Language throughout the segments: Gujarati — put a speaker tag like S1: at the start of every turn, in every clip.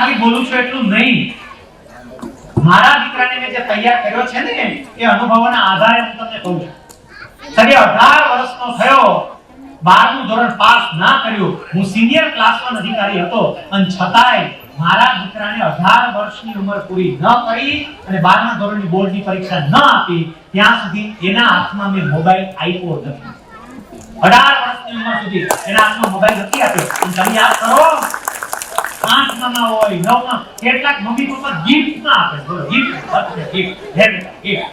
S1: ખાલી બોલું છું એટલું નહીં, મારા દીકરાને મેં જે તૈયાર કર્યો છે ને એ અનુભવોના આધારે હું તમને કહું છું. સગે 18 વર્ષનો થયો, 12મું ધોરણ પાસ ના કર્યું, હું સિનિયર ક્લાસમાં અધિકારી હતો, અને છતાંય મારા દીકરાને 18 વર્ષની ઉંમર પૂરી ન કરી અને 12મા ધોરણની બોર્ડની પરીક્ષા ન આપી ત્યાં સુધી એના હાથમાં મેં મોબાઈલ આપ્યો નથી. 18 વર્ષની ઉંમર સુધી એના હાથમાં મોબાઈલ નથી આપ્યો. અને તમે યાદ કરો, 8માં હોય 9માં કેટલાક મમ્મી પપ્પા ગિફ્ટમાં આપે, બોલો ગિફ્ટ, બર્થડે ગિફ્ટ.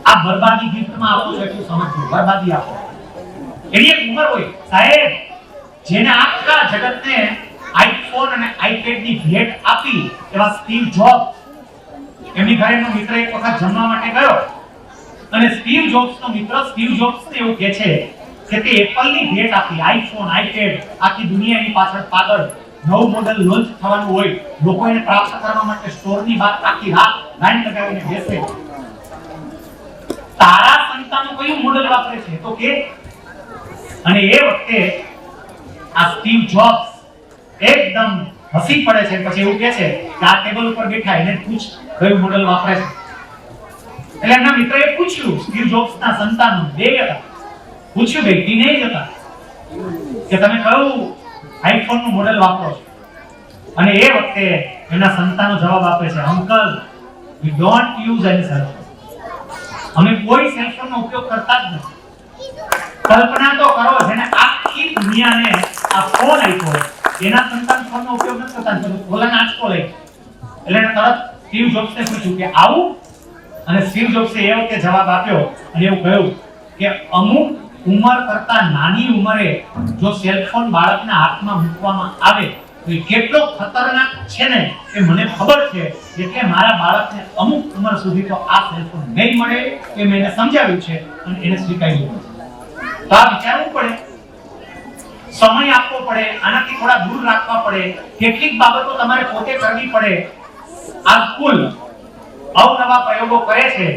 S1: આ બરબાદી ગિફ્ટમાં આપો છો એટલું સમજજો, બરબાદી આપો. એની એક ઉંમર હોય સાહેબ, જેને આખા જગતને આઈફોન અને આઈપેડ ની ભેટ આપી એવા સ્ટીવ જોબ્સ, એમની ઘરેનો મિત્ર એક વખત જમવા માટે ગયો અને સ્ટીવ જોબ્સનો મિત્ર સ્ટીવ જોબ્સને એવું કહે છે કે તે એપલ ની ભેટ આપી, આઈફોન આઈપેડ, આખી દુનિયા એની પાછળ પાગલ, નવું મોડેલ લોન્ચ થવાનું હોય, લોકો એને પ્રાપ્ત કરવા માટે સ્ટોરની બહાર આખી રાત લાઈન લગાવીને બેસે. તારા સંતાનો કયું મોડેલ વાપરે છે તો કે. અને એ વખતે આ સ્ટીવ જોબ્સ એકદમ હસી પડે છે, પછી એવું કહે છે કે આ ટેબલ ઉપર બેઠા એને પૂછ કયું મોડેલ વાપરે છે. એટલે એના મિત્રએ પૂછ્યું, સ્ટીવ જોબ્સના સંતાનો બે હતા, પૂછ્યું બે ટીનેજ હતા કે તમે કયું આઈફોન નું મોડેલ વાપરો છો? અને એ વખતે એના સંતાનો જવાબ આપે છે, uncle we don't use any cellphone, અમે કોઈ સેલફોન નો ઉપયોગ કરતા જ નથી. કલ્પના તો કરો, જેને આખી દુનિયાને આ ફોન આપ્યો એના સંતાન ફોન નો ઉપયોગ નથી કરતા, તો ઓલાને આંચકો લઈ. એટલે તરત સ્ટીવ જોબ્સને પૂછ્યું કે આવું? અને સ્ટીવ જોબ્સે એ વખતે જવાબ આપ્યો અને એવું કહ્યું કે અમુક ઉંમર કરતા નાની ઉંમરે જો સેલફોન બાળકના હાથમાં મૂકવામાં આવે તો એ કેટલો ખતરનાક છે ને એ મને ખબર છે, એટલે મારા બાળકને અમુક ઉંમર સુધી તો આ સેલફોન નહીં મળે એ મેં એને સમજાવ્યું છે અને એને સ્વીકાર્યું છે. તો આ વિચારવું પડે, સમય આપવો પડે, આનાથી થોડા દૂર રાખવા પડે, કેટલીક બાબતો તમારે પોતે કરવી પડે. આ સ્કૂલ અવનવા પ્રયોગો કરે છે.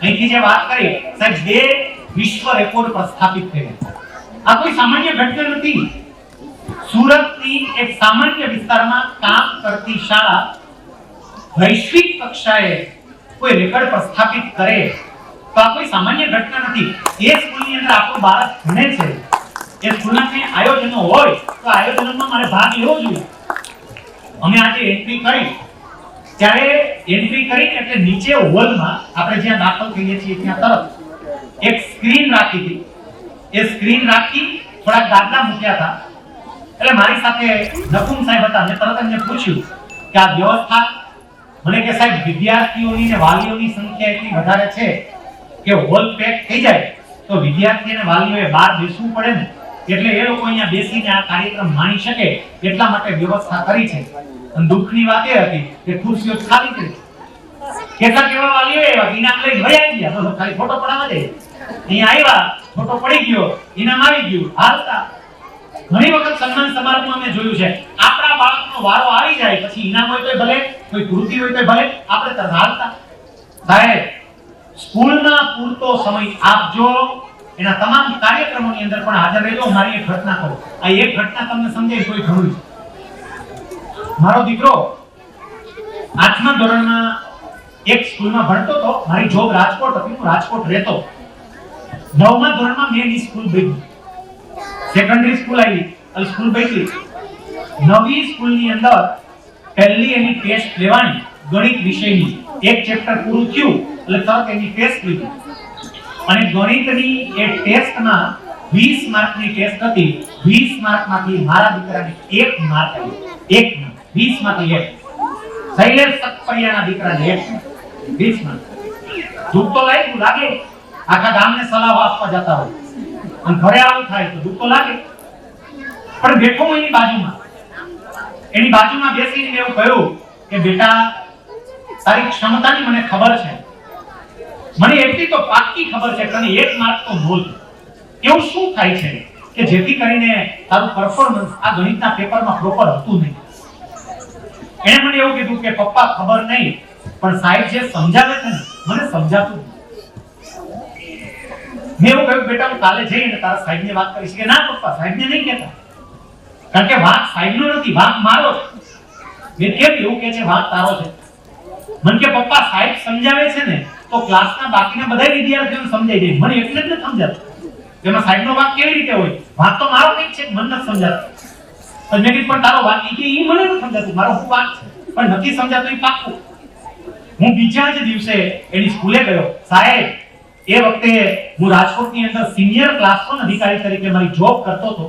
S1: અહીંથી જે વાત કરી સાહેબ, 2 વિશ્વ રેકોર્ડ પ્રસ્થાપિત થયા. આ કોઈ સામાન્ય ઘટના નથી. સુરતની એક સામાન્ય વિસ્તારમાં કામ કરતી શાળા વૈશ્વિક કક્ષાએ કોઈ રેકોર્ડ પ્રસ્થાપિત કરે તો આ કોઈ સામાન્ય ઘટના નથી. એ સ્કૂલની અંદર આપણું બાળક ભણે છે, એ સ્કૂલના કંઈ આયોજનો હોય તો આયોજનમાં મારે ભાગ લેવો જોઈએ. અમે આજે એન્ટ્રી કરી, ત્યારે એન્ટ્રી કરીને એટલે નીચે હોલમાં આપણે જ્યાં દાખલ થઈએ છીએ ત્યાં તરફ એક સ્ક્રીન રાખી હતી. એ સ્ક્રીન રાખી થોડા ગાદલા મૂક્યા હતા. એટલે મારી સાથે નકુમ સાહેબ હતા, મેં તરત એમને પૂછ્યું કે આ વ્યવસ્થા, મને કે સાહેબ વિદ્યાર્થીઓની ને વાલીઓની સંખ્યા એટલી વધારે છે કે હોલ પેક થઈ જાય તો વિદ્યાર્થી અને વાલીઓએ બહાર બેસવું પડે ને, એટલે એ લોકો અહીંયા બેસીને આ કાર્યક્રમ માણી શકે એટલા માટે વ્યવસ્થા કરી છે. અને દુઃખની વાત એ હતી કે ખુરશીઓ ખાલી થઈ. કેટલાક એવા વાલીઓ એવા ઇનામ લઈને વયા ગયા, તો ખાલી ફોટો પડાવવા દે, અહીંયા આવ્યા, ફોટો પડી ગયો, ઇનામ આવી ગયું, હાલતા. ઘણી વખત સન્માન સમારંભમાં મેં જોયું છે, આપણા બાળકનો વારો આવી જાય પછી ઇનામ હોય તોય ભલે, કોઈ કૃતિ હોય તોય ભલે, આપણે તો હાલતા. સાહેબ, સ્કૂલમાં પૂરતો સમય આપજો, એના તમામ કાર્યક્રમોની અંદર પણ હાજર રહેજો. મારી એક ઘટના કહું, આ એક ઘટના તમને સમજાય કોઈ ઘણું છે. મારો દીકરો 8મા ધોરણમાં એક સ્કૂલમાં ભણતો હતો. મારી જોબ રાજકોટ હતી, હું રાજકોટ રહેતો. 9મા ધોરણમાં મેં એની સ્કૂલ ભેગી, સેકન્ડરી સ્કૂલ આવી, એટલે સ્કૂલ ભેગી. નવી સ્કૂલની અંદર પહેલી એની ટેસ્ટ લેવાની ગણિત વિષયની. એક ચેપ્ટર પૂરું થયું એટલે તરત એની ટેસ્ટ લીધી. અને ગણિતની એ ટેસ્ટમાં 20 માર્કની ટેસ્ટ હતી. 20 માર્કમાંથી મારા દીકરાને 1 માર્ક આવ્યો. 20 માંથી 1. શૈલેષ સકપરિયાના દીકરાને 1 20 માર્ક. દુઃખ તો લાગે, આખા ગામને સલાહ આપવા જતા હોય અને ઘરે આવું થાય તો દુઃખ તો લાગે. પણ બેઠો હું એની બાજુમાં બેસીને એવું કહ્યું કે બેટા, તારી ક્ષમતાની મને ખબર છે, મને એટલી તો પાક્કી ખબર છે કે 1 માર્ક તો બોલ. એવું શું થાય છે કે જેથી કરીને તારું પરફોર્મન્સ આ ગણિતના પેપરમાં પ્રોપર હતું નહીં? એને મને એવું કીધું કે પપ્પા ખબર નહીં, પણ સાહેબ જે સમજાવે છે ને મને સમજાતું નથી. મેં એવું કહ્યું બેટા, હું કાલે જઈને તારા સાહેબને વાત કરીશ. કે ના પપ્પા, સાહેબને નહીં કહેતા, કારણ કે વાંક સાહેબનો નથી, વાંક મારો છે. મેં કેમ એવું કે છે વાત તારો છે? મને કે પપ્પા સાહેબ સમજાવે છે ને તો ક્લાસના બાકીના બધા વિદ્યાર્થીઓને સમજાઈ જાય, મને એટલે જ નથી સમજાતું. તેમાં સાહેબનો વાક કેવી રીતે હોય? વાત તો મારો કંઈક છે, મને નથી સમજાતું. પણ મેં કીધું પણ તારો વાક ઈ કે ઈ મને નથી સમજાતું, મારો શું વાક છે પણ નથી સમજાતું ઈ પાક્કું. હું બીજા જ દિવસે એની સ્કૂલે ગયો. સાહેબ એ વખતે હું રાજકોટની અંદર સિનિયર ક્લાસરૂમ અધિકારી તરીકે મારી જોબ કરતો હતો.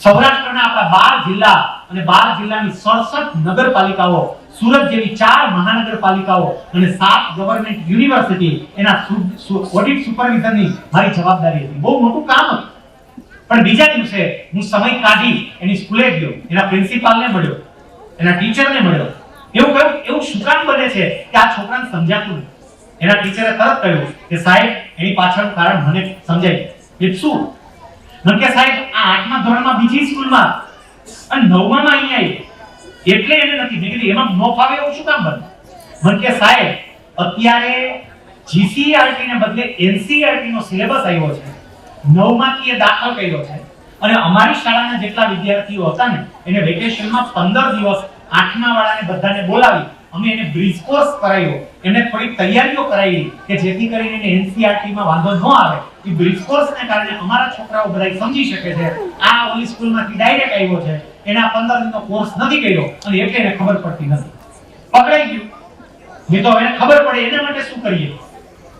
S1: સૌરાષ્ટ્રના આપણા 12 જિલ્લા અને 12 જિલ્લાની 67 નગરપાલિકાઓ, સુરત જેવી 4 મહાનગરપાલિકાઓ અને 7 ગવર્નમેન્ટ યુનિવર્સિટી એના ઓડિટ સુપરવિઝનની મારી જવાબદારી હતી. બહુ મોટું કામ હતું. પણ બીજા દિવસે હું સમય કાઢી એની સ્કૂલે ગયો, એના પ્રિન્સિપાલને મળ્યો, એના ટીચરને મળ્યો. એવું શું કામ બને છે કે આ છોકરાને સમજાતું નથી? એના ટીચરે તરત કહ્યું કે સાહેબ એની પાછળનું કારણ મને સમજાય. એ શું? મને કે સાહેબ આ 8મા ધોરણમાં બીજી સ્કૂલમાં અને 9મામાં અહીંયા આવી એટલે એને નથી. મેં કીધું એમાં નો ફાવે એવું શું કામ બને? મને કે સાહેબ અત્યારે જીસીઈઆરટી ને બદલે એનસીઈઆરટી નો સિલેબસ આવ્યો છે. 9માંથી એ દાખલ કર્યો છે અને અમારી શાળાના જેટલા વિદ્યાર્થીઓ હતા ને એને વેકેશનમાં 15 દિવસ 8મા વાળાને બધાને બોલાવી અમે એને બ્રિજ કોર્સ કરાવ્યો, એને થોડી તૈયારીઓ કરાવી કે જેથી કરીને એને એનસીઈઆરટી માં વાંધો ન આવે. એ બ્રિજ કોર્સને કારણે અમારા છોકરાઓ બધા સમજી શકે છે આ ઓલી સ્કૂલમાંથી ડાયરેક્ટ આવ્યો છે, એના 15 દિનનો કોર્સ નથી કર્યો અને એટલે એને ખબર પડતી નથી. પકડાઈ ગયું. મેં તો એને ખબર પડે એના માટે શું કરીએ?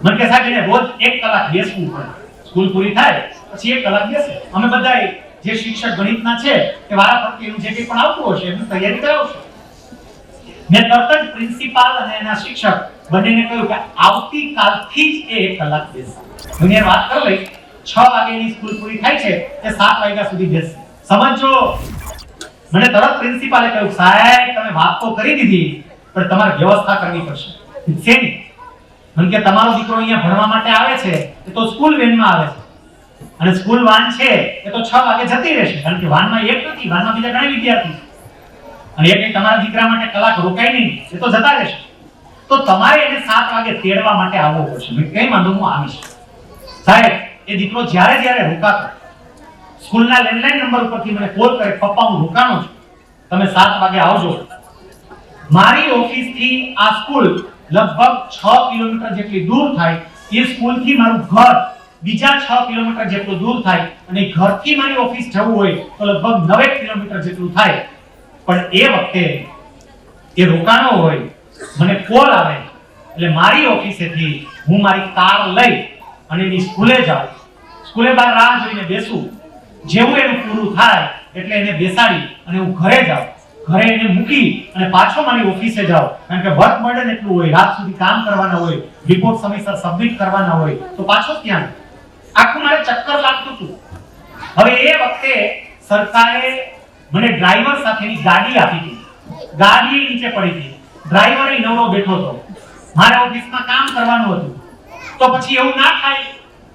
S1: મને કે સાહેબ એને રોજ 1 કલાક બેસવું પડે. સ્કૂલ પૂરી થાય પછી 1 કલાક બેસે. અમે બધા જે શિક્ષક ગણિતના છે કે વારાફરતી એનું જે કંઈ પણ આવતું હશે એની તૈયારી કરાવશું. મેં તરત જ પ્રિન્સિપાલ અને એના શિક્ષક બંનેને કહ્યું કે આવતીકાલથી જ એ 1 કલાક બેસે. મને વાત કરી લઈ 6 વાગ્યાની સ્કૂલ પૂરી થાય છે તે 7 વાગ્યા સુધી બેસે. સમજો. મને તરત પ્રિન્સિપાલે કહ્યું સાહેબ તમે વાત તો કરી દીધી પણ તમારે વ્યવસ્થા કરવી પડશે. શેની? મને કે તમારો દીકરો અહીંયા ભણવા માટે આવે છે એ તો સ્કૂલ વેનમાં આવે છે અને સ્કૂલ વાન છે એ તો 6 વાગે જતી રહેશે કારણ કે વાનમાં એક નથી, વાનમાં બીજા ઘણા વિદ્યાર્થી છે અને એક તમારા દીકરા માટે કલાક રોકાય નહીં એ તો જતા રહેશે. તો તમારે એને 7 વાગે તેડવા માટે આવવો પડશે. મેં કઈ વાંધો હું આવીશ. સાહેબ એ દીકરો જ્યારે રોકાતો સ્કૂલના લેન્ડલાઈન નંબર ઉપરથી મને કોલ કરે પપ્પા હું રોકાણો છું, તમે 7 વાગે આવજો. મારી ઓફિસથી આ સ્કૂલ લગભગ 6 કિલોમીટર જેટલી દૂર થાય. એ સ્કૂલથી મારું ઘર બીજા 6 કિલોમીટર જેટલું દૂર થાય અને ઘરથી મારી ઓફિસ જવું હોય તો લગભગ 9 કિલોમીટર જેટલું થાય. પણ એ વખતે એ રોકાણો હોય, મને કોલ આવે એટલે મારી ઓફિસેથી હું મારી કાર લઈ અને એની સ્કૂલે જાઉં. સ્કૂલે બહાર રાહ જોઈને બેસું. જેવું એનું પૂરું થાય એટલે એને બેસાડી અને હું ઘરે જાઉં. ઘરે એને મૂકી અને પાછો મારી ઓફિસે જાઉં કારણ કે વર્ક બર્ડન એટલું હોય, રાત સુધી કામ કરવાના હોય, રિપોર્ટ સમયસર સબમિટ કરવાના હોય તો પાછો ત્યાં આખું મારે ચક્કર લાગતું હતું. હવે એ વખતે સરકારે મને ડ્રાઈવર સાથેની ગાડી આપી હતી. ગાડી નીચે પડી હતી, ડ્રાઈવર નવરો બેઠો હતો. મારે ઓફિસમાં કામ કરવાનું હતું તો પછી એવું ના થાય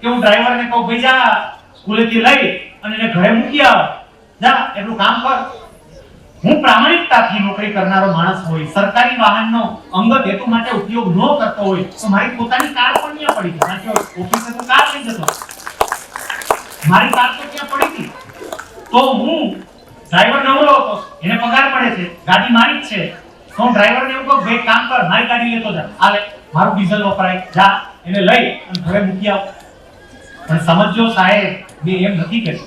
S1: કે હું ડ્રાઈવરને કહું ભાઈ જા સ્કૂલેથી લઈ અને એને ઘરે મૂકી આવ, જા એટલું કામ કર. હું પ્રામાણિકતાથી નોકરી કરનારો માણસ હોય, સરકારી વાહનનો અંગત હેતુ માટે ઉપયોગ ન કરતો હોય તો મારી પોતાની કાર પણ ત્યાં પડી હતી કારણ કે ઓફિસે તો કાર લઈ જતો. મારી કાર તો ત્યાં પડી હતી તો હું ડ્રાઈવર નવરો હતો, એને પગાર મળે છે, ગાડી મારી જ છે તો હું ડ્રાઈવરને એવું કહું ભાઈ કામ કર મારી ગાડી લેતો જા, હાલે મારું ડીઝલ વપરાય, જા એને લઈ અને ઘરે મૂકી આવ. પણ સમજો સાહેબ મેં એમ નથી કહેતો.